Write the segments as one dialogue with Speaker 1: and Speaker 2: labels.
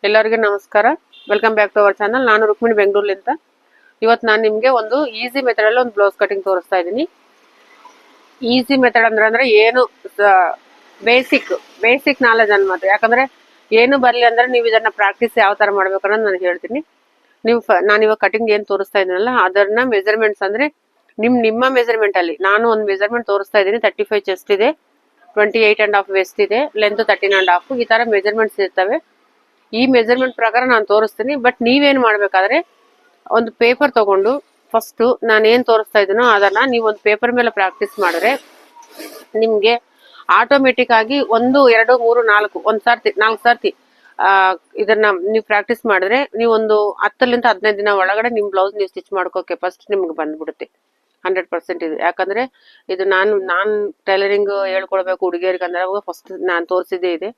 Speaker 1: ಎಲ್ಲರಿಗೂ ನಮಸ್ಕಾರ. Welcome back to our channel. ನಾನು ರುಕ್ಮಿಣಿ ಬೆಂಗಳೂರಿನಿಂದ. ಇವತ್ತು ನಾನು ನಿಮಗೆ ಒಂದು ಈಸಿ ಮೆಥಡ್ ಅಲ್ಲಿ ಒಂದು ಬ್ಲೌಸ್ ಕಟಿಂಗ್ ತೋರಿಸ್ತಾ ಇದ್ದೀನಿ. ಈಸಿ ಮೆಥಡ್ ಅಂದ್ರೆ ಏನು ಬೇಸಿಕ್ ನಾಲೆಜ್ ಅನ್ಮಾತ್ರ. ಯಾಕಂದ್ರೆ ಏನು ಬರಲಿ ಅಂದ್ರೆ ನೀವು ಇದನ್ನ ಪ್ರಾಕ್ಟೀಸ್ ಯಾವ ತರ ಮಾಡ್ಬೇಕು ಅನ್ನೋದು ನಾನು ಹೇಳ್ತೀನಿ. ನಾನು ಇವಾಗ ಕಟಿಂಗ್ ಏನು ತೋರಿಸ್ತಾ ಇದ್ದೀನಲ್ಲ ಅದನ್ನ ಮೆಜರ್ಮೆಂಟ್ಸ್ ಅಂದ್ರೆ ನಿಮ್ಮ ಮೆಜರ್ಮೆಂಟ್ ಅಲ್ಲಿ ನಾನು ಒಂದು ಮೆಜರ್ಮೆಂಟ್ ತೋರಿಸ್ತಾ ಇದ್ದೀನಿ. 35 ಚೆಸ್ಟ್ ಇದೆ, 28.5 ವೆಸ್ಟ್ ಇದೆ, ಲೆಂತ್ 13.5. ಈ ತರ ಮೆಜರ್ಮೆಂಟ್ಸ್ ಇರ್ತವೆ. ಈ ಮೆಜರ್ಮೆಂಟ್ ಪ್ರಕಾರ ನಾನು ತೋರಿಸ್ತೀನಿ. ಬಟ್ ನೀವೇನ್ ಮಾಡ್ಬೇಕಾದ್ರೆ ಒಂದು ಪೇಪರ್ ತಗೊಂಡು ಫಸ್ಟ್ ನಾನು ಏನ್ ತೋರಿಸ್ತಾ ಇದ್ದೀನೋ ಅದನ್ನ ನೀವು ಒಂದು ಪೇಪರ್ ಮೇಲೆ ಪ್ರಾಕ್ಟೀಸ್ ಮಾಡಿದ್ರೆ ನಿಮ್ಗೆ ಆಟೋಮೆಟಿಕ್ ಆಗಿ 1 2 3 4 4 ಸರ್ತಿ ಇದನ್ನ ನೀವು ಪ್ರಾಕ್ಟೀಸ್ ಮಾಡಿದ್ರೆ ನೀವು ಒಂದು 10 ರಿಂದ 15 ದಿನ ಒಳಗಡೆ ನಿಮ್ ಬ್ಲೌಸ್ ನೀವು ಸ್ಟಿಚ್ ಮಾಡ್ಕೋಕೆ ಫಸ್ಟ್ ನಿಮ್ಗೆ ಬಂದ್ಬಿಡುತ್ತೆ. 100% ಇದು. ಯಾಕಂದ್ರೆ ಇದು ನಾನು ಟೈಲರಿಂಗ್ ಹೇಳ್ಕೊಡ್ಬೇಕು ಹುಡುಗಿಯರಿಗೆ ಅಂದ್ರೆ ಅವಾಗ ಫಸ್ಟ್ ನಾನು ತೋರಿಸಿದ್ದೇ ಇದೆ.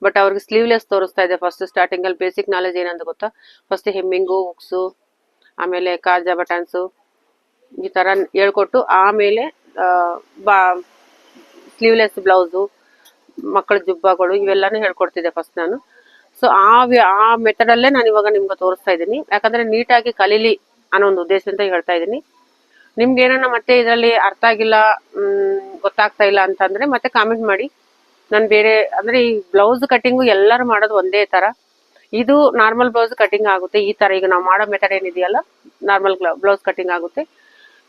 Speaker 1: ಬಟ್ ಅವ್ರಿಗೆ ಸ್ಲೀವ್ಲೆಸ್ ತೋರಿಸ್ತಾ ಇದೆ. ಫಸ್ಟ್ ಸ್ಟಾರ್ಟಿಂಗ್ ಅಲ್ಲಿ ಬೇಸಿಕ್ ನಾಲೆಜ್ ಏನಂತ ಗೊತ್ತಾ, ಫಸ್ಟ್ ಹೆಮ್ಮಿಂಗು, ಹುಕ್ಸು, ಆಮೇಲೆ ಕಾಜಾ ಬಟನ್ಸು ಈ ತರ ಹೇಳ್ಕೊಟ್ಟು ಆಮೇಲೆ ಸ್ಲೀವ್ಲೆಸ್ ಬ್ಲೌಸು, ಮಕ್ಕಳ ಜುಬ್ಬಗಳು ಇವೆಲ್ಲಾನು ಹೇಳ್ಕೊಡ್ತಿದ್ದೆ ಫಸ್ಟ್ ನಾನು. ಸೊ ಆ ಮೆಥಡ್ ಅಲ್ಲೇ ನಾನು ಇವಾಗ ನಿಮ್ಗೆ ತೋರಿಸ್ತಾ ಇದ್ದೀನಿ. ಯಾಕಂದ್ರೆ ನೀಟಾಗಿ ಕಲೀಲಿ ಅನ್ನೋ ಒಂದು ಉದ್ದೇಶದಿಂದ ಹೇಳ್ತಾ ಇದ್ದೀನಿ. ನಿಮ್ಗೆ ಏನನ್ನ ಮತ್ತೆ ಇದರಲ್ಲಿ ಅರ್ಥ ಆಗಿಲ್ಲ, ಗೊತ್ತಾಗ್ತಾ ಇಲ್ಲ ಅಂತಂದ್ರೆ ಮತ್ತೆ ಕಾಮೆಂಟ್ ಮಾಡಿ. ನಾನು ಬೇರೆ ಅಂದ್ರೆ ಈ ಬ್ಲೌಸ್ ಕಟಿಂಗು ಎಲ್ಲರೂ ಮಾಡೋದು ಒಂದೇ ತರ. ಇದು ನಾರ್ಮಲ್ ಬ್ಲೌಸ್ ಕಟಿಂಗ್ ಆಗುತ್ತೆ. ಈ ತರ ಈಗ ನಾವು ಮಾಡೋ ಮೆಥಡ್ ಏನಿದೆಯಲ್ಲ ನಾರ್ಮಲ್ ಬ್ಲೌಸ್ ಕಟಿಂಗ್ ಆಗುತ್ತೆ.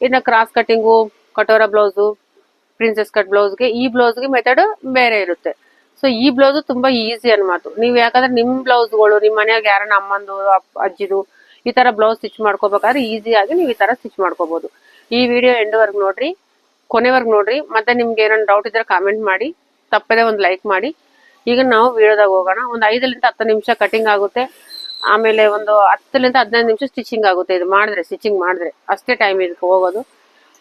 Speaker 1: ಇನ್ನು ಕ್ರಾಸ್ ಕಟಿಂಗು, ಕಟೋರಾ ಬ್ಲೌಸು, ಪ್ರಿನ್ಸೆಸ್ ಕಟ್ ಬ್ಲೌಸ್ಗೆ ಈ ಬ್ಲೌಸ್ಗೆ ಮೆಥಡ್ ಬೇರೆ ಇರುತ್ತೆ. ಸೊ ಈ ಬ್ಲೌಸ್ ತುಂಬಾ ಈಸಿ ಅನ್ಮಾತು. ನೀವು ಯಾಕಂದ್ರೆ ನಿಮ್ ಬ್ಲೌಸ್ಗಳು ನಿಮ್ಮ ಮನೆಯಾಗ ಯಾರನ್ನ ಅಮ್ಮಂದು ಅಜ್ಜಿದು ಈ ತರ ಬ್ಲೌಸ್ ಸ್ಟಿಚ್ ಮಾಡ್ಕೋಬೇಕಾದ್ರೆ ಈಸಿಯಾಗಿ ನೀವು ಈ ತರ ಸ್ಟಿಚ್ ಮಾಡ್ಕೋಬಹುದು. ಈ ವಿಡಿಯೋ ಎಂಡ್ವರೆಗೂ ನೋಡ್ರಿ, ಕೊನೆವರೆಗೂ ನೋಡ್ರಿ. ಮತ್ತೆ ನಿಮ್ಗೆ ಏನಾದ್ರು ಡೌಟ್ ಇದ್ರೆ ಕಾಮೆಂಟ್ ಮಾಡಿ, ತಪ್ಪದೆ ಒಂದು ಲೈಕ್ ಮಾಡಿ. ಈಗ ನಾವು ವಿಡಿಯೋದಾಗ ಹೋಗೋಣ. ಒಂದು 5 ರಿಂದ 10 ನಿಮಿಷ ಕಟಿಂಗ್ ಆಗುತ್ತೆ. ಆಮೇಲೆ ಒಂದು 10 ರಿಂದ 15 ನಿಮಿಷ ಸ್ಟಿಚಿಂಗ್ ಆಗುತ್ತೆ. ಇದು ಮಾಡಿದ್ರೆ ಸ್ಟಿಚಿಂಗ್ ಮಾಡಿದ್ರೆ ಅಷ್ಟೇ ಟೈಮ್ ಇದಕ್ಕೆ ಹೋಗೋದು.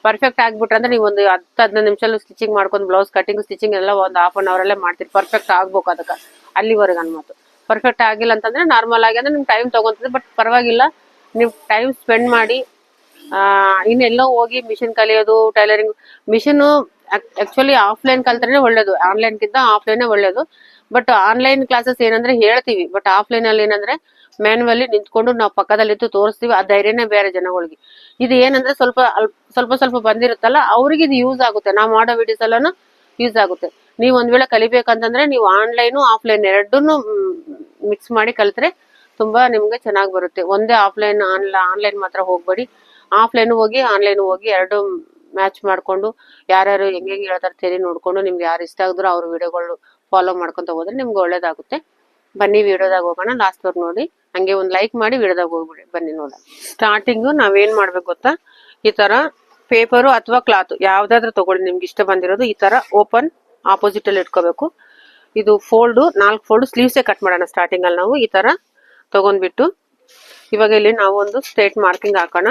Speaker 1: ಪರ್ಫೆಕ್ಟ್ ಆಗ್ಬಿಟ್ರೆ ಅಂದ್ರೆ ನೀವು ಒಂದು 10-15 ನಿಮಿಷ ಸ್ಟಿಚಿಂಗ್ ಮಾಡ್ಕೊಂಡು ಬ್ಲೌಸ್ ಕಟಿಂಗ್ ಸ್ಟಿಚಿಂಗ್ ಎಲ್ಲ ಒಂದು 1/2 ಅವರ್ ಅಲ್ಲೇ ಮಾಡ್ತೀರಿ. ಪರ್ಫೆಕ್ಟ್ ಆಗ್ಬೇಕು ಅದಕ್ಕೆ ಅಲ್ಲಿವರೆಗೆ ಅನ್ಮಾತು. ಪರ್ಫೆಕ್ಟ್ ಆಗಿಲ್ಲ ಅಂತಂದ್ರೆ ನಾರ್ಮಲ್ ಆಗಿ ಅಂದ್ರೆ ನಿಮ್ಗೆ ಟೈಮ್ ತಗೊಂತದೆ. ಬಟ್ ಪರವಾಗಿಲ್ಲ, ನೀವು ಟೈಮ್ ಸ್ಪೆಂಡ್ ಮಾಡಿ. ಇನ್ನೆಲ್ಲೋ ಹೋಗಿ ಮಿಷಿನ್ ಕಲಿಯೋದು, ಟೈಲರಿಂಗ್ ಮಿಷಿನ್ ಆಕ್ಚುಲಿ ಆಫ್ಲೈನ್ ಕಲ್ತ್ರೆ ಒಳ್ಳೇದು. ಆನ್ಲೈನ್ಗಿಂತ ಆಫ್ಲೈನ್ ಒಳ್ಳೇದು. ಬಟ್ ಆನ್ಲೈನ್ ಕ್ಲಾಸಸ್ ಏನಂದ್ರೆ ಹೇಳ್ತೀವಿ, ಬಟ್ ಆಫ್ಲೈನ್ ಅಲ್ಲಿ ಏನಂದ್ರೆ ಮ್ಯಾನ್ಯುವಲಿ ನಿಂತ್ಕೊಂಡು ನಾವು ಪಕ್ಕದಲ್ಲಿದ್ದು ತೋರಿಸ್ತೀವಿ. ಆ ಧೈರ್ಯನೇ ಬೇರೆ ಜನಗಳಿಗೆ. ಇದು ಏನಂದ್ರೆ ಸ್ವಲ್ಪ ಬಂದಿರುತ್ತಲ್ಲ ಅವ್ರಿಗೆ ಇದು ಯೂಸ್ ಆಗುತ್ತೆ. ನಾವು ಮಾಡೋ ವಿಡಿಯೋಸ್ ಎಲ್ಲಾನು ಯೂಸ್ ಆಗುತ್ತೆ. ನೀವು ಒಂದ್ ವೇಳೆ ಕಲಿಬೇಕಂತಂದ್ರೆ ನೀವು ಆನ್ಲೈನು ಆಫ್ಲೈನ್ ಎರಡನ್ನೂ ಮಿಕ್ಸ್ ಮಾಡಿ ಕಲಿತ್ರೆ ತುಂಬಾ ನಿಮ್ಗೆ ಚೆನ್ನಾಗಿ ಬರುತ್ತೆ. ಒಂದೇ ಆನ್ಲೈನ್ ಮಾತ್ರ ಹೋಗ್ಬೇಡಿ. ಆಫ್ಲೈನ್ ಹೋಗಿ ಆನ್ಲೈನ್ ಹೋಗಿ ಎರಡು ಮ್ಯಾಚ್ ಮಾಡ್ಕೊಂಡು ಯಾರ್ಯಾರು ಹೆಂಗೆ ಹೇಳ್ತಾರೆ ಸರಿ ನೋಡ್ಕೊಂಡು ನಿಮ್ಗೆ ಯಾರು ಇಷ್ಟ ಆಗಿದ್ರು ಅವ್ರ ವಿಡಿಯೋಗಳು ಫಾಲೋ ಮಾಡ್ಕೊಂತ ಹೋದ್ರೆ ನಿಮ್ಗೆ ಒಳ್ಳೇದಾಗುತ್ತೆ. ಬನ್ನಿ ವಿಡಿಯೋದಾಗ ಹೋಗೋಣ. ಲಾಸ್ಟ್ ವರ್ಗು ನೋಡಿ, ಹಂಗೆ ಒಂದು ಲೈಕ್ ಮಾಡಿ ವಿಡಿಯೋದಾಗ ಹೋಗ್ಬಿಡಿ. ಬನ್ನಿ ನೋಡೋಣ. ಸ್ಟಾರ್ಟಿಂಗು ನಾವೇನ್ ಮಾಡ್ಬೇಕು ಗೊತ್ತಾ, ಈ ತರ ಪೇಪರು ಅಥವಾ ಕ್ಲಾತ್ ಯಾವ್ದಾದ್ರು ತಗೊಳ್ಳಿ ನಿಮ್ಗೆ ಇಷ್ಟ ಬಂದಿರೋದು. ಈ ತರ ಓಪನ್ ಆಪೋಸಿಟ್ ಅಲ್ಲಿ ಇಟ್ಕೋಬೇಕು. ಇದು 4 ಫೋಲ್ಡ್ ಸ್ಲೀವ್ಸೇ ಕಟ್ ಮಾಡೋಣ. ಸ್ಟಾರ್ಟಿಂಗ್ ಅಲ್ಲಿ ನಾವು ಈ ತರ ತಗೊಂಡ್ಬಿಟ್ಟು ಇವಾಗ ಇಲ್ಲಿ ನಾವು ಒಂದು ಸ್ಟ್ರೇಟ್ ಮಾರ್ಕಿಂಗ್ ಹಾಕೋಣ.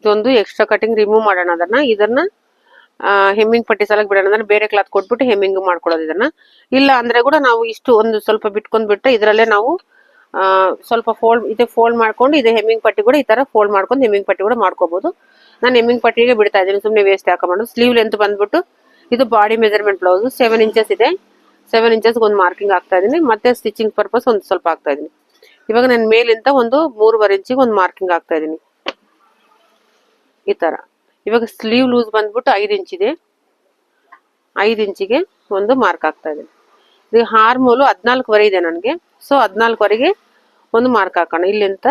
Speaker 1: ಇದೊಂದು ಎಕ್ಸ್ಟ್ರಾ ಕಟಿಂಗ್ ರಿಮೂವ್ ಮಾಡೋಣ. ಇದನ್ನ ಹೆಮ್ಮಿಂಗ್ ಪಟ್ಟಿ ಸಲಕ್ ಬಿಡೋಣ. ಅಂದ್ರೆ ಬೇರೆ ಕ್ಲಾತ್ ಕೊಟ್ಬಿಟ್ಟು ಹೆಮ್ಮಿಂಗ್ ಮಾಡ್ಕೊಳ್ಳೋದು. ಇದನ್ನ ಇಲ್ಲ ಅಂದ್ರೆ ಕೂಡ ನಾವು ಇಷ್ಟು ಒಂದು ಸ್ವಲ್ಪ ಬಿಟ್ಕೊಂಡ್ಬಿಟ್ಟು ಇದರಲ್ಲೇ ನಾವು ಸ್ವಲ್ಪ ಫೋಲ್ಡ್ ಮಾಡ್ಕೊಂಡು ಇದೆ ಹೆಮ್ಮಿಂಗ್ ಪಟ್ಟಿ ಕೂಡ ಈ ತರ ಫೋಲ್ಡ್ ಮಾಡ್ಕೊಂಡು ಹೆಮ್ಮಿಂಗ್ ಪಟ್ಟಿ ಕೂಡ ಮಾಡ್ಕೋಬಹುದು. ನಾನು ಹೆಮ್ಮಿಂಗ್ ಪಟ್ಟಿಗೆ ಬಿಡ್ತಾ ಇದ್ದೀನಿ, ಸುಮ್ಮನೆ ವೇಸ್ಟ್ ಹಾಕೋಬಹುದು. ಸ್ಲೀವ್ ಲೆಂತ್ ಬಂದ್ಬಿಟ್ಟು ಇದು ಬಾಡಿ ಮೆಜರ್ಮೆಂಟ್ ಬ್ಲೌಸ್ 7 ಇಂಚಸ್ ಇದೆ. 7 ಇಂಚಸ್ ಒಂದು ಮಾರ್ಕಿಂಗ್ ಆಗ್ತಾ ಇದೀನಿ. ಮತ್ತೆ ಸ್ಟಿಚಿಂಗ್ ಪರ್ಪಸ್ ಒಂದು ಸ್ವಲ್ಪ ಆಗ್ತಾ ಇದೀನಿ. ಇವಾಗ ನಾನು ಮೇಲಿಂದ ಒಂದು 3.5 ಇಂಚಿಗೆ ಒಂದು ಮಾರ್ಕಿಂಗ್ ಆಗ್ತಾ ಇದೀನಿ ಈ ತರ. ಇವಾಗ ಸ್ಲೀವ್ ಲೂಸ್ ಬಂದ್ಬಿಟ್ಟು 5 ಇಂಚ್ ಇದೆ. 5 ಇಂಚಿಗೆ ಒಂದು ಮಾರ್ಕ್ ಆಗ್ತಾ ಇದೆ. ಇದು ಹಾರ್ಮೋಲು 14ವರೆ ಇದೆ ನನಗೆ. ಸೊ 14ವರೆಗೆ ಒಂದು ಮಾರ್ಕ್ ಹಾಕೋಣ. ಇಲ್ಲಿಂದ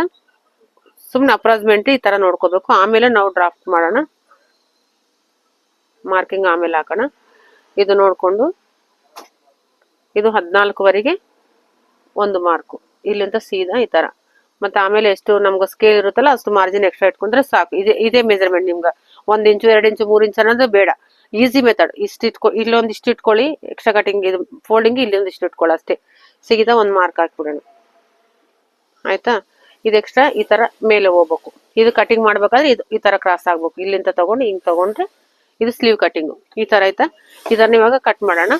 Speaker 1: ಸುಮ್ನೆ ಅಪ್ರಾಕ್ಸಿಮೇಟ್ಲಿ ಈ ತರ ನೋಡ್ಕೋಬೇಕು. ಆಮೇಲೆ ನಾವು ಡ್ರಾಫ್ಟ್ ಮಾಡೋಣ. ಮಾರ್ಕಿಂಗ್ ಆಮೇಲೆ ಹಾಕೋಣ. ಇದು ನೋಡ್ಕೊಂಡು ಇದು 14ವರೆಗೆ ಒಂದು ಮಾರ್ಕು. ಇಲ್ಲಿಂದ ಸೀದಾ ಈ ತರ. ಮತ್ತೆ ಆಮೇಲೆ ಎಷ್ಟು ನಮ್ಗೆ ಸ್ಕೇಲ್ ಇರುತ್ತಲ್ಲ ಅಷ್ಟು ಮಾರ್ಜಿನ್ ಎಕ್ಸ್ಟ್ರಾ ಇಟ್ಕೊಂಡ್ರೆ ಸಾಕು. ಇದೇ ಮೆಜರ್ಮೆಂಟ್. ನಿಮ್ಗೆ 1 ಇಂಚು 2 ಇಂಚು 3 ಇಂಚ್ ಅನ್ನೋದು ಬೇಡ. Easy method. ಇಲ್ಲೊಂದು ಇಷ್ಟು ಇಟ್ಕೊಳ್ಳಿ. ಎಕ್ಸ್ಟ್ರಾ ಕಟಿಂಗ್ ಇದು ಫೋಲ್ಡಿಂಗ್ ಇಲ್ಲೊಂದು ಇಷ್ಟು ಇಟ್ಕೊಳ್ಳಿ ಅಷ್ಟೇ. ಸೀದಾ ಒಂದು ಮಾರ್ಕ್ ಹಾಕ್ಬಿಡೋಣ. ಆಯ್ತಾ. ಇದು ಎಕ್ಸ್ಟ್ರಾ ಈ ತರ ಮೇಲೆ ಹೋಗ್ಬೇಕು. ಇದು ಕಟಿಂಗ್ ಮಾಡ್ಬೇಕಾದ್ರೆ ಇದು ಈ ತರ ಕ್ರಾಸ್ ಆಗ್ಬೇಕು. ಇಲ್ಲಿಂದ ತಗೊಂಡು ಹಿಂಗ್ ತಗೊಂಡ್ರೆ ಇದು ಸ್ಲೀವ್ ಕಟಿಂಗ್ ಈ ತರ. ಆಯ್ತಾ. ಇದನ್ನ ಇವಾಗ ಕಟ್ ಮಾಡೋಣ.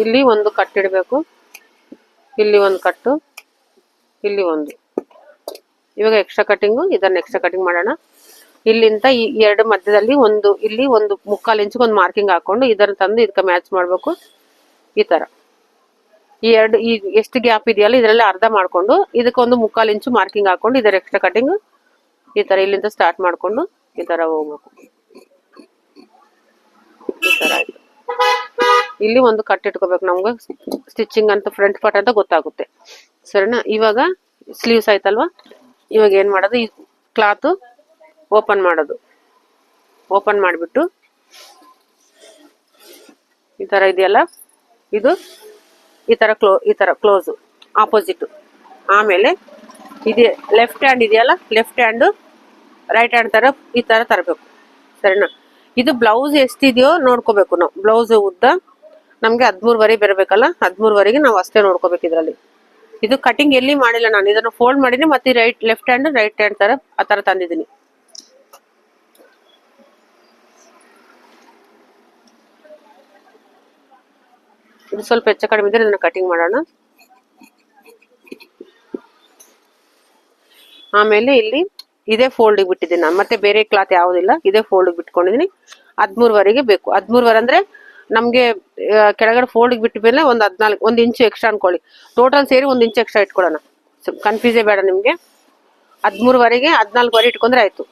Speaker 1: ಇಲ್ಲಿ ಒಂದು ಕಟ್ ಇಡಬೇಕು. ಇಲ್ಲಿ ಒಂದು ಕಟ್ಟು, ಇಲ್ಲಿ ಒಂದು. ಇವಾಗ ಎಕ್ಸ್ಟ್ರಾ ಕಟಿಂಗು, ಇದನ್ನ ಎಕ್ಸ್ಟ್ರಾ ಕಟಿಂಗ್ ಮಾಡೋಣ. ಇಲ್ಲಿಂದ ಈ ಎರಡು ಮಧ್ಯದಲ್ಲಿ ಒಂದು, ಇಲ್ಲಿ ಒಂದು 3/4 ಇಂಚಿಗೆ ಒಂದು ಮಾರ್ಕಿಂಗ್ ಹಾಕೊಂಡು ಇದನ್ನ ತಂದು ಇದಕ್ಕೆ ಮ್ಯಾಚ್ ಮಾಡಬೇಕು. ಈ ತರ ಈ ಎರಡು, ಈ ಎಷ್ಟು ಗ್ಯಾಪ್ ಇದೆಯಲ್ಲ ಇದರಲ್ಲಿ ಅರ್ಧ ಮಾಡ್ಕೊಂಡು ಇದಕ್ಕೆ ಒಂದು 3/4 ಇಂಚು ಮಾರ್ಕಿಂಗ್ ಹಾಕೊಂಡು ಇದರ ಎಕ್ಸ್ಟ್ರಾ ಕಟಿಂಗ್ ಈ ತರ ಇಲ್ಲಿಂದ ಸ್ಟಾರ್ಟ್ ಮಾಡ್ಕೊಂಡು ಈ ತರ ಹೋಗ್ಬೇಕು. ಈ ತರ ಆಯ್ತು. ಇಲ್ಲಿ ಒಂದು ಕಟ್ ಇಟ್ಕೋಬೇಕು, ನಮ್ಗೆ ಸ್ಟಿಚಿಂಗ್ ಅಂತ ಫ್ರಂಟ್ ಪಾರ್ಟ್ ಅಂತ ಗೊತ್ತಾಗುತ್ತೆ. ಸರಿನಾ? ಇವಾಗ ಸ್ಲೀವ್ಸ್ ಆಯ್ತಲ್ವಾ? ಇವಾಗ ಏನ್ ಮಾಡೋದು, ಈ ಕ್ಲಾತ್ ಓಪನ್ ಮಾಡೋದು. ಓಪನ್ ಮಾಡಿಬಿಟ್ಟು ಈ ತರ ಇದೆಯಲ್ಲ, ಇದು ಈ ತರ ಕ್ಲೋಸ್ ಆಪೋಸಿಟ್. ಆಮೇಲೆ ಇದೆ ಲೆಫ್ಟ್ ಹ್ಯಾಂಡ್ ಇದೆಯಲ್ಲ, ಲೆಫ್ಟ್ ಹ್ಯಾಂಡ್ ರೈಟ್ ಹ್ಯಾಂಡ್ ತರ ಈ ತರ ತರಬೇಕು. ಸರಿನಾ? ಇದು ಬ್ಲೌಸ್ ಎಷ್ಟಿದೆಯೋ ನೋಡ್ಕೋಬೇಕು ನಾವು. ಬ್ಲೌಸ್ ಉದ್ದ ನಮ್ಗೆ 13ವರೆ ಬರಬೇಕಲ್ಲ, 13ವರೆಗೆ ನಾವು ಅಷ್ಟೇ ನೋಡ್ಕೋಬೇಕು. ಇದ್ರಲ್ಲಿ ಇದು ಕಟಿಂಗ್ ಎಲ್ಲಿ ಮಾಡಿಲ್ಲ ನಾನು, ಇದನ್ನು ಫೋಲ್ಡ್ ಮಾಡಿನಿ ಮತ್ತೆ ಲೆಫ್ಟ್ ಹ್ಯಾಂಡ್ ರೈಟ್ ಹ್ಯಾಂಡ್ ತರ ಆ ತರ ತಂದಿದ್ದೀನಿ. ಇದು ಸ್ವಲ್ಪ ಹೆಚ್ಚು ಕಡಿಮೆ ಇದ್ರೆ ಇದನ್ನ ಕಟಿಂಗ್ ಮಾಡೋಣ. ಆಮೇಲೆ ಇಲ್ಲಿ ಇದೇ ಫೋಲ್ಡ್ ಬಿಟ್ಟಿದ್ದೀನಿ ನಾನು, ಮತ್ತೆ ಬೇರೆ ಕ್ಲಾತ್ ಯಾವುದಿಲ್ಲ, ಇದೇ ಫೋಲ್ಡ್ ಬಿಟ್ಕೊಂಡಿದ್ದೀನಿ. 13ವರೆಗೆ ಬೇಕು. 13ವರೆ ಅಂದ್ರೆ ನಮ್ಗೆ ಕೆಳಗಡೆ ಫೋಲ್ಡ್ ಬಿಟ್ಟ ಮೇಲೆ ಒಂದು 14, 1 ಇಂಚು ಎಕ್ಸ್ಟ್ರಾ ಅನ್ಕೊಳ್ಳಿ. ಟೋಟಲ್ ಸೇರಿ 1 ಇಂಚು ಎಕ್ಸ್ಟ್ರಾ ಇಟ್ಕೊಳ್ಳೋಣ. ಕನ್ಫ್ಯೂಸೇ ಬೇಡ ನಿಮ್ಗೆ. 13ವರೆಗೆ 14ವರೆ ಇಟ್ಕೊಂಡ್ರೆ ಆಯ್ತು.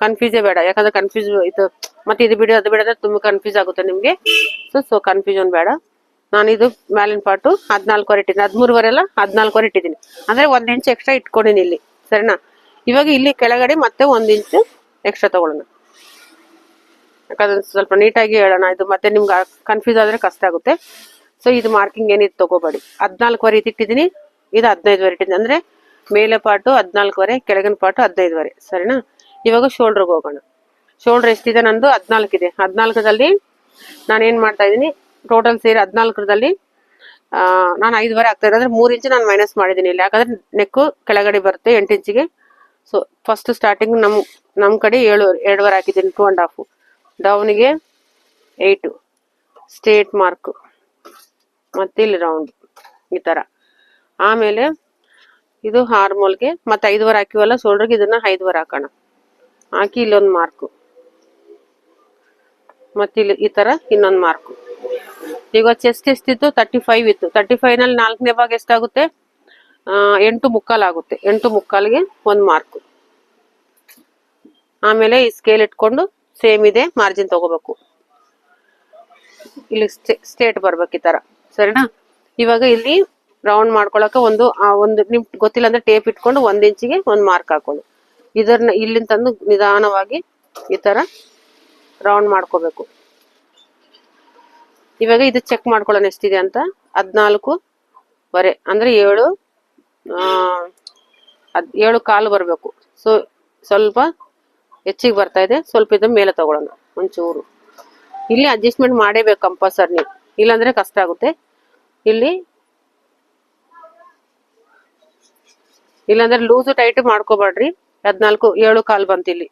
Speaker 1: ಕನ್ಫ್ಯೂಸೇ ಬೇಡ, ಯಾಕಂದ್ರೆ ಕನ್ಫ್ಯೂಸ್ ಇದು ಮತ್ತೆ ಇದು ಬಿಡು ಅದು ಬಿಡೋದ್ರೆ ತುಂಬಾ ಕನ್ಫ್ಯೂಸ್ ಆಗುತ್ತೆ ನಿಮ್ಗೆ. ಸೊ ಕನ್ಫ್ಯೂಷನ್ ಬೇಡ. ನಾನು ಇದು ಮ್ಯಾಲಿನ ಪಾರ್ಟು 14ವರೆ ಇಟ್ಟಿದ್ದೀನಿ. 13ವರೆ ಅಲ್ಲ, 14ವರೆ ಇಟ್ಟಿದ್ದೀನಿ. ಅಂದ್ರೆ 1 ಇಂಚು ಎಕ್ಸ್ಟ್ರಾ ಇಟ್ಕೊಂಡಿನಿ ಇಲ್ಲಿ. ಸರಿನಾ? ಇವಾಗ ಇಲ್ಲಿ ಕೆಳಗಡೆ ಮತ್ತೆ 1 ಇಂಚು ಎಕ್ಸ್ಟ್ರಾ ತಗೊಳ್ಳೋಣ. ಯಾಕಂದ್ರೆ ಸ್ವಲ್ಪ ನೀಟಾಗಿ ಹೇಳೋಣ, ಇದು ಮತ್ತೆ ನಿಮ್ಗೆ ಕನ್ಫ್ಯೂಸ್ ಆದ್ರೆ ಕಷ್ಟ ಆಗುತ್ತೆ. ಸೊ ಇದು ಮಾರ್ಕಿಂಗ್ ಏನಿದು ತಗೋಬೇಡಿ. 14ವರೆ ಇಟ್ಟಿದ್ದೀನಿ, ಇದು 15ವರೆ ಇಟ್ಟಿದ್ದೀನಿ. ಅಂದ್ರೆ ಮೇಲೆ ಪಾರ್ಟು 14ವರೆ, ಕೆಳಗಿನ ಪಾರ್ಟು 15ವರೆ. ಸರಿನಾ? ಇವಾಗ ಶೋಲ್ಡರ್ಗೆ ಹೋಗೋಣ. ಶೋಲ್ಡರ್ ಎಷ್ಟಿದೆ? ನಂದು 14 ಇದೆ. 14ರಲ್ಲಿ ನಾನೇನ್ ಮಾಡ್ತಾ ಇದ್ದೀನಿ, ಟೋಟಲ್ ಸೇರಿ 14ರಲ್ಲಿ ನಾನು 5ವರೆ ಆಗ್ತಾ ಇದೆ. ಅಂದ್ರೆ 3 ಇಂಚು ನಾನು ಮೈನಸ್ ಮಾಡಿದ್ದೀನಿ ಇಲ್ಲಿ. ಯಾಕಂದ್ರೆ ನೆಕ್ಕು ಕೆಳಗಡೆ ಬರುತ್ತೆ 8 ಇಂಚಿಗೆ. ಸೊ ಫಸ್ಟ್ ಸ್ಟಾರ್ಟಿಂಗ್ ನಮ್ ಕಡೆ 7ವರೆ ಹಾಕಿದ್ದೀನಿ, 2.5. ಡೌನ್ಗೆ 8 ಸ್ಟ್ರೇಟ್ ಮಾರ್ಕ್, ಮತ್ತೆ ಇಲ್ಲಿ ರೌಂಡ್ ಈ ತರ. ಆಮೇಲೆ ಇದು ಹಾರ್ಮೋಲ್ಗೆ ಮತ್ತೆ 5ವರೆ ಹಾಕಿವಲ್ಲ ಶೋಲ್ಡರ್ಗೆ, ಇದನ್ನ 5ವರೆ ಹಾಕೋಣ. ಹಾಕಿ ಇಲ್ಲೊಂದು ಮಾರ್ಕು, ಮತ್ತೆ ಇಲ್ಲಿ ಈ ತರ ಇನ್ನೊಂದು ಮಾರ್ಕು. ಈಗ ಚೆಸ್ಟ್ ಎಷ್ಟಿತ್ತು? 35 ಇತ್ತು. 35ನಲ್ಲಿ 4ನೇ ಭಾಗ ಎಷ್ಟಾಗುತ್ತೆ? 8.75 ಆಗುತ್ತೆ. 8.75ಗೆ ಒಂದು ಮಾರ್ಕು. ಆಮೇಲೆ ಈ ಸ್ಕೇಲ್ ಇಟ್ಕೊಂಡು ಸೇಮ್ ಇದೆ ಮಾರ್ಜಿನ್ ತಗೋಬೇಕು. ಇಲ್ಲಿ ಸ್ಟ್ರೇಟ್ ಬರ್ಬೇಕು ಈ ತರ. ಸರಿನಾ? ಇವಾಗ ಇಲ್ಲಿ ರೌಂಡ್ ಮಾಡ್ಕೊಳಕ ಒಂದು ನಿಮ್ ಗೊತ್ತಿಲ್ಲ ಅಂದ್ರೆ ಟೇಪ್ ಇಟ್ಕೊಂಡು 1 ಇಂಚಿಗೆ ಒಂದು ಮಾರ್ಕ್ ಹಾಕೊಳ್ಳಿ. ಇದನ್ನ ಇಲ್ಲಿಂದ ತಂದು ನಿಧಾನವಾಗಿ ಈ ತರ ರೌಂಡ್ ಮಾಡ್ಕೋಬೇಕು. ಇವಾಗ ಇದು ಚೆಕ್ ಮಾಡ್ಕೊಳ್ಳೋಣ ಎಷ್ಟಿದೆ ಅಂತ. 14ವರೆ ಅಂದ್ರೆ 7.25 ಬರ್ಬೇಕು. ಸೊ ಸ್ವಲ್ಪ ಹೆಚ್ಚಿಗೆ ಬರ್ತಾ ಇದೆ, ಸ್ವಲ್ಪ ಇದನ್ನ ಮೇಲೆ ತಗೊಳ್ಳೋಣ ಒಂಚೂರು. ಇಲ್ಲಿ ಅಡ್ಜಸ್ಟ್ಮೆಂಟ್ ಮಾಡೇಬೇಕು ಕಂಪಲ್ಸರಿ ನೀವು, ಇಲ್ಲಾಂದ್ರೆ ಕಷ್ಟ ಆಗುತ್ತೆ. ಇಲ್ಲಾಂದ್ರೆ ಲೂಸು ಟೈಟ್ ಮಾಡ್ಕೋಬೇಡ್ರಿ. 7.25 ಬಂತು ಇಲ್ಲಿ.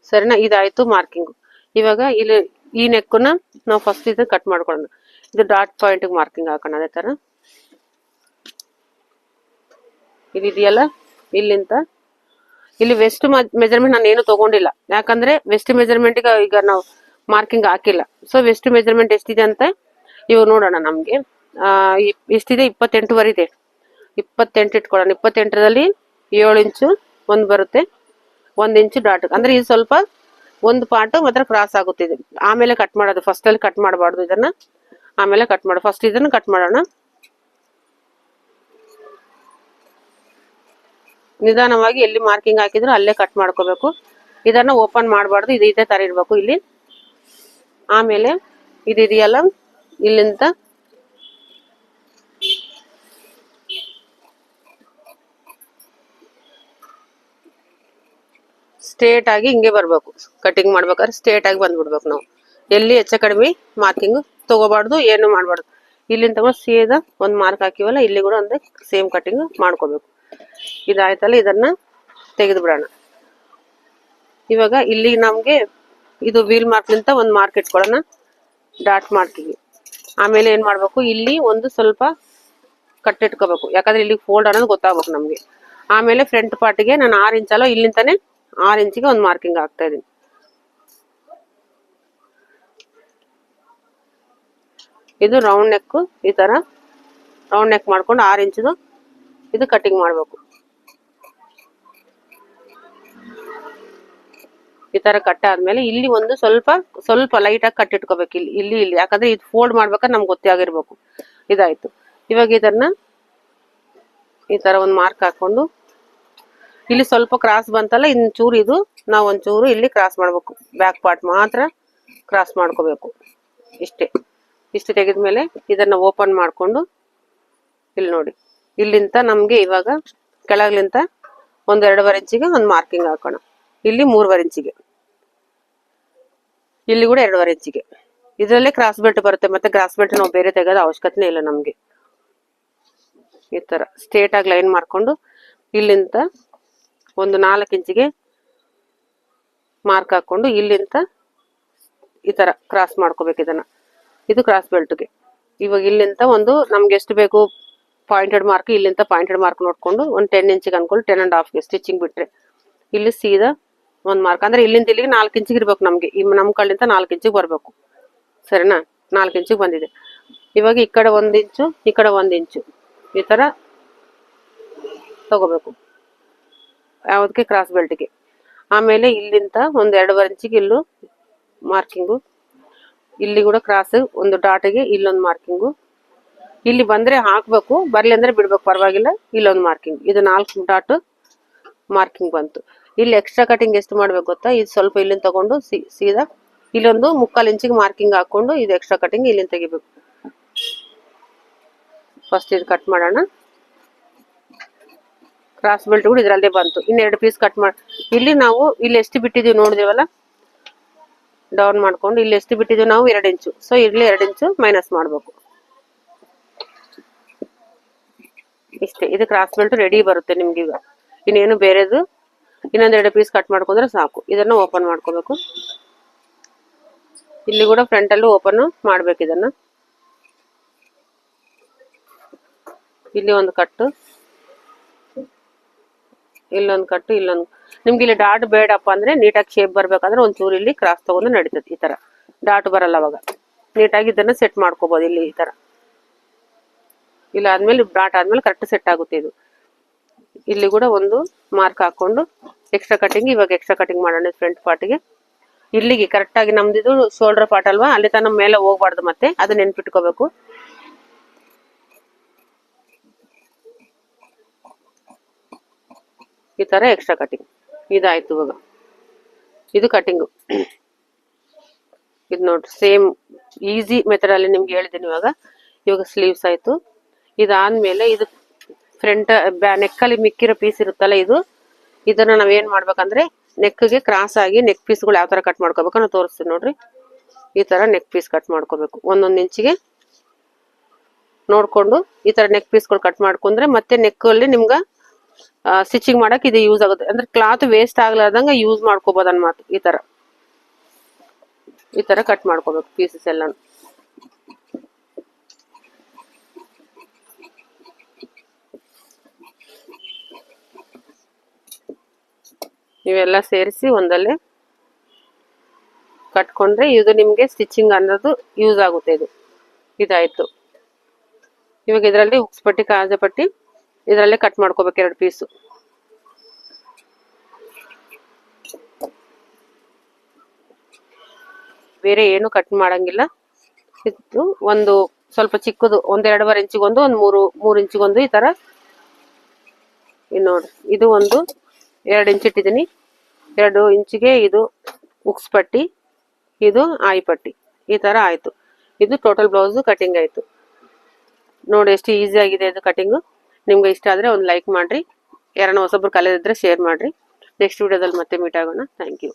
Speaker 1: ಸರಿನಾ? ಇದಾಯ್ತು ಮಾರ್ಕಿಂಗ್. ಇವಾಗ ಇಲ್ಲಿ ಈ ನೆಕ್ಕನ್ನ ನಾವು ಫಸ್ಟ್ ಇದು ಕಟ್ ಮಾಡ್ಕೊಳ್ಳೋಣ. ಇದು ಡಾಟ್ ಪಾಯಿಂಟ್ ಮಾರ್ಕಿಂಗ್ ಹಾಕೋಣ. ಅದೇ ತರ ಇದೆಯಲ್ಲ, ಇಲ್ಲಿಂದ ಇಲ್ಲಿ ವೆಸ್ಟ್ ಮೆಜರ್ಮೆಂಟ್ ನಾನು ಏನು ತಗೊಂಡಿಲ್ಲ, ಯಾಕಂದ್ರೆ ವೆಸ್ಟ್ ಮೆಜರ್ಮೆಂಟ್ ಈಗ ನಾವು ಮಾರ್ಕಿಂಗ್ ಹಾಕಿಲ್ಲ. ಸೊ ವೆಸ್ಟ್ ಮೆಜರ್ಮೆಂಟ್ ಎಷ್ಟಿದೆ ಅಂತ ಇವಾಗ ನೋಡೋಣ. ನಮ್ಗೆ ಎಷ್ಟಿದೆ? 28ವರೆ ಇದೆ. 28 ಇಟ್ಕೊಳ್ಳೋಣ. 28ರಲ್ಲಿ 7 ಇಂಚು ಒಂದು ಬರುತ್ತೆ, 1 ಇಂಚು ಡಾಟ್. ಅಂದ್ರೆ ಇದು ಸ್ವಲ್ಪ ಒಂದು ಪಾರ್ಟ್ ಮಾತ್ರ ಕ್ರಾಸ್ ಆಗುತ್ತಿದೆ. ಆಮೇಲೆ ಕಟ್ ಮಾಡೋದು, ಫಸ್ಟ್ ಅಲ್ಲಿ ಕಟ್ ಮಾಡಬಾರ್ದು ಇದನ್ನ, ಆಮೇಲೆ ಕಟ್ ಮಾಡೋದು. ಫಸ್ಟ್ ಇದನ್ನ ಕಟ್ ಮಾಡೋಣ. ನಿಧಾನವಾಗಿ ಎಲ್ಲಿ ಮಾರ್ಕಿಂಗ್ ಹಾಕಿದ್ರು ಅಲ್ಲೇ ಕಟ್ ಮಾಡ್ಕೋಬೇಕು. ಇದನ್ನ ಓಪನ್ ಮಾಡಬಾರ್ದು, ಇದು ಇದೇ ತರ ಇರ್ಬೇಕು ಇಲ್ಲಿ. ಆಮೇಲೆ ಇದೆಯಲ್ಲ, ಇಲ್ಲಿಂದ ಸ್ಟ್ರೇಟ್ ಆಗಿ ಹಿಂಗೆ ಬರ್ಬೇಕು. ಕಟಿಂಗ್ ಮಾಡ್ಬೇಕಾದ್ರೆ ಸ್ಟ್ರೇಟ್ ಆಗಿ ಬಂದ್ಬಿಡ್ಬೇಕು. ನಾವು ಎಲ್ಲಿ ಹೆಚ್ಚು ಕಡಿಮೆ ಮಾರ್ಕಿಂಗ್ ತಗೋಬಾರ್ದು, ಏನು ಮಾಡಬಾರ್ದು. ಇಲ್ಲಿಂದ ಸೀದಾ ಒಂದು ಮಾರ್ಕ್ ಹಾಕಿವಲ್ಲ, ಇಲ್ಲಿ ಕೂಡ ಒಂದು ಸೇಮ್ ಕಟಿಂಗ್ ಮಾಡ್ಕೋಬೇಕು. ಇದಾಯ್ತಲ್ಲ, ಇದನ್ನ ತೆಗೆದು ಬಿಡೋಣ. ಇವಾಗ ಇಲ್ಲಿ ನಮ್ಗೆ ಇದು ವೀಲ್ ಮಾರ್ಕ್ ನಿಂತ ಒಂದು ಮಾರ್ಕ್ ಇಟ್ಕೊಳ್ಳೋಣ, ಡಾಟ್ ಮಾರ್ಕಿಗೆ. ಆಮೇಲೆ ಏನ್ ಮಾಡ್ಬೇಕು, ಇಲ್ಲಿ ಒಂದು ಸ್ವಲ್ಪ ಕಟ್ಟಿಟ್ಕೋಬೇಕು, ಯಾಕಂದ್ರೆ ಇಲ್ಲಿ ಫೋಲ್ಡ್ ಅನ್ನೋದು ಗೊತ್ತಾಗ್ಬೇಕು ನಮ್ಗೆ. ಆಮೇಲೆ ಫ್ರಂಟ್ ಪಾರ್ಟಿಗೆ ನಾನು 6 ಇಂಚಲ್ಲೋ ಇಲ್ಲಿಂತಾನೆ 6 ಇಂಚಿಗೆ ಒಂದು ಮಾರ್ಕಿಂಗ್ ಹಾಕ್ತಾ ಇದೀನಿ. ಇದು ರೌಂಡ್ ನೆಕ್, ಈ ತರ ರೌಂಡ್ ನೆಕ್ ಮಾಡ್ಕೊಂಡು 6 ಇಂಚದು ಇದು ಕಟಿಂಗ್ ಮಾಡ್ಬೇಕು. ಈ ತರ ಕಟ್ ಆದ್ಮೇಲೆ ಇಲ್ಲಿ ಒಂದು ಸ್ವಲ್ಪ ಲೈಟ್ ಆಗಿ ಕಟ್ಟಿಟ್ಕೋಬೇಕು. ಇಲ್ಲಿ ಯಾಕಂದ್ರೆ ಇದು ಫೋಲ್ಡ್ ಮಾಡ್ಬೇಕಾದ್ರೆ ನಮ್ಗೆ ಗೊತ್ತೇ ಆಗಿರ್ಬೇಕು. ಇದಾಯ್ತು. ಇವಾಗ ಇದನ್ನ ಈ ತರ ಒಂದು ಮಾರ್ಕ್ ಹಾಕೊಂಡು ಇಲ್ಲಿ ಸ್ವಲ್ಪ ಕ್ರಾಸ್ ಬಂತಲ್ಲ, ಚೂರು ಇದು ನಾವು ಒಂಚೂರು ಇಲ್ಲಿ ಕ್ರಾಸ್ ಮಾಡ್ಬೇಕು. ಬ್ಯಾಕ್ ಪಾರ್ಟ್ ಮಾತ್ರ ಕ್ರಾಸ್ ಮಾಡ್ಕೋಬೇಕು. ಇಷ್ಟು ತೆಗೆದ್ಮೇಲೆ ಇದನ್ನ ಓಪನ್ ಮಾಡ್ಕೊಂಡು ಇಲ್ಲಿ ನೋಡಿ, ಇಲ್ಲಿಂದ ನಮ್ಗೆ ಇವಾಗ ಕೆಳಗ್ಲಿಂತ 1.5 ಇಂಚಿಗೆ ಒಂದು ಮಾರ್ಕಿಂಗ್ ಹಾಕೋಣ. ಇಲ್ಲಿ 3.5 ಇಂಚಿಗೆ, ಇಲ್ಲಿ ಕೂಡ 2.5 ಇಂಚಿಗೆ. ಇದರಲ್ಲೇ ಕ್ರಾಸ್ ಬೆಲ್ಟ್ ಬರುತ್ತೆ. ಮತ್ತೆ ಕ್ರಾಸ್ ಬೆಲ್ಟ್ ನಾವು ಬೇರೆ ತೆಗೆಯೋದು ಅವಶ್ಯಕತೆ ಇಲ್ಲ ನಮ್ಗೆ. ಈ ತರ ಸ್ಟ್ರೇಟ್ ಆಗಿ ಲೈನ್ ಮಾಡ್ಕೊಂಡು ಇಲ್ಲಿಂದ ಒಂದು 4 ಇಂಚಿಗೆ ಮಾರ್ಕ್ ಹಾಕೊಂಡು ಇಲ್ಲಿಂದ ಈ ತರ ಕ್ರಾಸ್ ಮಾಡ್ಕೋಬೇಕು ಇದನ್ನ. ಇದು ಕ್ರಾಸ್ ಬೆಲ್ಟ್ಗೆ. ಇವಾಗ ಇಲ್ಲಿಂದ ಒಂದು ನಮ್ಗೆ ಎಷ್ಟು ಬೇಕು ಪಾಯಿಂಟೆಡ್ ಮಾರ್ಕ್, ಇಲ್ಲಿಂದ ಪಾಯಿಂಟೆಡ್ ಮಾರ್ಕ್ ನೋಡ್ಕೊಂಡು ಒಂದು 10 ಇಂಚಿಗೆ ಅನ್ಕೊಂಡು 10.5ಗೆ ಸ್ಟಿಚಿಂಗ್ ಬಿಟ್ರೆ ಇಲ್ಲಿ ಸೀದಾ ಒಂದು ಮಾರ್ಕ್. ಅಂದ್ರೆ ಇಲ್ಲಿಂದ ಇಲ್ಲಿಗೆ 4 ಇಂಚಿಗೆ ಇರ್ಬೇಕು ನಮ್ಗೆ. ನಮ್ ಕಡೆಯಿಂದ 4 ಇಂಚಿಗೆ ಬರ್ಬೇಕು. ಸರಿನಾ? 4 ಇಂಚಿಗೆ ಬಂದಿದೆ. ಇವಾಗ ಈ ಕಡೆ 1 ಇಂಚು, ಈ ಕಡೆ 1 ಇಂಚು ಈ ತರ ತಗೋಬೇಕು ಯಾವ್ದಕ್ಕೆ? ಕ್ರಾಸ್ ಬೆಲ್ಟ್ಗೆ. ಆಮೇಲೆ ಇಲ್ಲಿಂದ ಒಂದು 2.5 ಇಂಚಿಗೆ ಇಲ್ಲೂ ಮಾರ್ಕಿಂಗು, ಇಲ್ಲಿ ಕೂಡ ಕ್ರಾಸ್ ಒಂದು ಡಾಟ್ಗೆ ಇಲ್ಲೊಂದು ಮಾರ್ಕಿಂಗು. ಇಲ್ಲಿ ಬಂದ್ರೆ ಹಾಕ್ಬೇಕು, ಬರ್ಲಿ ಅಂದ್ರೆ ಬಿಡ್ಬೇಕು, ಪರವಾಗಿಲ್ಲ. ಇಲ್ಲೊಂದು ಮಾರ್ಕಿಂಗ್, ಇದು 4 ಡಾಟ್ ಮಾರ್ಕಿಂಗ್ ಬಂತು. ಇಲ್ಲಿ ಎಕ್ಸ್ಟ್ರಾ ಕಟಿಂಗ್ ಎಷ್ಟು ಮಾಡ್ಬೇಕು ಗೊತ್ತಾ? ಇದು ಸ್ವಲ್ಪ ಇಲ್ಲಿಂದ ತಗೊಂಡು ಸೀದಾ ಇಲ್ಲೊಂದು 3/4 ಇಂಚಿಗೆ ಮಾರ್ಕಿಂಗ್ ಹಾಕೊಂಡು ಇದು ಎಕ್ಸ್ಟ್ರಾ ಕಟಿಂಗ್ ಇಲ್ಲಿಂದ ತೆಗಿಬೇಕು. ಫಸ್ಟ್ ಇದು ಕಟ್ ಮಾಡೋಣ. ಕ್ರಾಸ್ ಬೆಲ್ಟ್ ಕೂಡ ಇದ್ರಲ್ಲೇ ಬಂತು. ಇನ್ನು 2 ಪೀಸ್ ಕಟ್ ಮಾಡಿ ಇಲ್ಲಿ ನಾವು ಇಲ್ಲಿ ಎಷ್ಟು ಬಿಟ್ಟಿದೀವಿ ನೋಡಿದಿವಲ್ಲ, ಡೌನ್ ಮಾಡ್ಕೊಂಡು ಇಲ್ಲಿ ಎಷ್ಟು ಬಿಟ್ಟಿದೀವಿ ನಾವು 2 ಇಂಚು. ಸೊ ಇಲ್ಲಿ 2 ಇಂಚು ಮೈನಸ್ ಮಾಡ್ಬೇಕು. ಇಷ್ಟೇ. ಇದು ಕ್ರಾಸ್ ಬೆಲ್ಟ್ ರೆಡಿ ಬರುತ್ತೆ ನಿಮ್ಗೆ. ಈಗ ಇನ್ನೇನು ಬೇರೆದು ಇನ್ನೊಂದು 2 ಪೀಸ್ ಕಟ್ ಮಾಡ್ಕೊಂಡ್ರೆ ಸಾಕು. ಇದನ್ನ ಓಪನ್ ಮಾಡ್ಕೋಬೇಕು. ಇಲ್ಲಿ ಕೂಡ ಫ್ರಂಟ್ ಅಲ್ಲೂ ಓಪನ್ ಮಾಡ್ಬೇಕು ಇದನ್ನ. ಇಲ್ಲಿ ಒಂದು ಕಟ್ಟು, ಇಲ್ಲೊಂದು ಕಟ್ಟು, ಇಲ್ಲೊಂದು. ನಿಮ್ಗೆ ಇಲ್ಲಿ ಡಾಟ್ ಬೇಡಪ್ಪ ಅಂದ್ರೆ ನೀಟಾಗಿ ಶೇಪ್ ಬರ್ಬೇಕಂದ್ರೆ ಒಂಚೂರು ಇಲ್ಲಿ ಕ್ರಾಸ್ ತಗೊಂಡು ನಡೀತದೆ. ಈ ತರ ಡಾಟ್ ಬರಲ್ಲ ಅವಾಗ. ನೀಟಾಗಿ ಇದನ್ನ ಸೆಟ್ ಮಾಡ್ಕೋಬಹುದು ಇಲ್ಲಿ ಈ ತರ. ಇಲ್ಲ ಆದ್ಮೇಲೆ ಡಾಟ್ ಆದ್ಮೇಲೆ ಕರೆಕ್ಟ್ ಸೆಟ್ ಆಗುತ್ತೆ ಇದು. ಇಲ್ಲಿ ಕೂಡ ಒಂದು ಮಾರ್ಕ್ ಹಾಕೊಂಡು ಎಕ್ಸ್ಟ್ರಾ ಕಟಿಂಗ್, ಇವಾಗ ಎಕ್ಸ್ಟ್ರಾ ಕಟಿಂಗ್ ಮಾಡೋಣ ಫ್ರಂಟ್ ಪಾರ್ಟ್ಗೆ. ಇಲ್ಲಿಗೆ ಕರೆಕ್ಟ್ ಆಗಿ ನಮ್ದಿದು ಶೋಲ್ಡರ್ ಪಾರ್ಟ್ ಅಲ್ವಾ, ಅಲ್ಲಿ ತನ ಮೇಲೆ ಹೋಗ್ಬಾರ್ದು. ಮತ್ತೆ ಅದು ನೆನ್ಪಿಟ್ಕೋಬೇಕು. ಈ ತರ ಎಕ್ಸ್ಟ್ರಾ ಕಟಿಂಗ್ ಇದಾಯ್ತು. ಇವಾಗ ಇದು ಕಟಿಂಗು. ಇದು ನೋಡ್ರಿ ಸೇಮ್ ಈಸಿ ಮೆಥಡ್ ಅಲ್ಲಿ ನಿಮ್ಗೆ ಹೇಳಿದ್ದೀನಿ. ಇವಾಗ ಸ್ಲೀವ್ಸ್ ಆಯ್ತು. ಇದಾದ್ಮೇಲೆ ಇದು ಫ್ರಂಟ್ ನೆಕ್ಕಲ್ಲಿ ಮಿಕ್ಕಿರೋ ಪೀಸ್ ಇರುತ್ತಲ್ಲ, ಇದನ್ನ ನಾವೇನ್ ಮಾಡ್ಬೇಕಂದ್ರೆ ನೆಕ್ಗೆ ಕ್ರಾಸ್ ಆಗಿ ನೆಕ್ ಪೀಸ್ಗಳು ಯಾವ ತರ ಕಟ್ ಮಾಡ್ಕೋಬೇಕು ನಾವು ತೋರಿಸ್ತೀನಿ ನೋಡ್ರಿ. ಈ ತರ ನೆಕ್ ಪೀಸ್ ಕಟ್ ಮಾಡ್ಕೋಬೇಕು. 1 ಇಂಚಿಗೆ ನೋಡ್ಕೊಂಡು ಈ ತರ ನೆಕ್ ಪೀಸ್ಗಳು ಕಟ್ ಮಾಡ್ಕೊಂಡ್ರೆ ಮತ್ತೆ ನೆಕ್ ಅಲ್ಲಿ ನಿಮ್ಗ ಸ್ಟಿಚಿಂಗ್ ಮಾಡಕ್ ಇದು ಯೂಸ್ ಆಗುತ್ತೆ. ಅಂದ್ರೆ ಕ್ಲಾತ್ ವೇಸ್ಟ್ ಆಗ್ಲಾರ್ದಂಗ ಯೂಸ್ ಮಾಡ್ಕೋಬಹುದು ಅನ್ ಮಾತು. ಈ ತರ ಕಟ್ ಮಾಡ್ಕೋಬೇಕು ಪೀಸಸ್ ಎಲ್ಲ. ಇವೆಲ್ಲ ಸೇರಿಸಿ ಒಂದಲ್ಲೇ ಕಟ್ಕೊಂಡ್ರೆ ಇದು ನಿಮ್ಗೆ ಸ್ಟಿಚಿಂಗ್ ಅನ್ನೋದು ಯೂಸ್ ಆಗುತ್ತೆ. ಇದಾಯ್ತು. ಇವಾಗ ಇದರಲ್ಲಿ ಹುಕ್ಸ್ ಪಟ್ಟಿ, ಕಾಜಾ ಪಟ್ಟಿ ಇದರಲ್ಲೇ ಕಟ್ ಮಾಡ್ಕೋಬೇಕು 2 ಪೀಸು. ಬೇರೆ ಏನು ಕಟ್ ಮಾಡಂಗಿಲ್ಲ. ಇದು ಒಂದು ಸ್ವಲ್ಪ ಚಿಕ್ಕದು, 1.5 ಇಂಚಿಗೊಂದು, ಒಂದು 3 ಇಂಚಿಗೊಂದು ಈ ತರ. ಇನ್ನು ನೋಡ್ರಿ, ಇದು ಒಂದು 2 ಇಂಚ್ ಇಟ್ಟಿದ್ದೀನಿ. 2 ಇಂಚಿಗೆ ಇದು ಹುಕ್ಸ್ ಪಟ್ಟಿ, ಇದು ಆಯಿ ಪಟ್ಟಿ. ಈ ತರ ಆಯ್ತು. ಇದು ಟೋಟಲ್ ಬ್ಲೌಸ್ ಕಟಿಂಗ್ ಆಯ್ತು. ನೋಡಿ ಎಷ್ಟು ಈಸಿ ಆಗಿದೆ ಇದು ಕಟಿಂಗು. ನಿಮ್ಗೆ ಇಷ್ಟ ಆದ್ರೆ ಒಂದು ಲೈಕ್ ಮಾಡ್ರಿ. ಯಾರನ್ನ ಹೊಸಬ್ರು ಕಲಿಯೋದಿದ್ರೆ ಶೇರ್ ಮಾಡ್ರಿ. ನೆಕ್ಸ್ಟ್ ವಿಡಿಯೋದಲ್ಲಿ ಮತ್ತೆ ಮೀಟ್ ಆಗೋಣ. Thank you.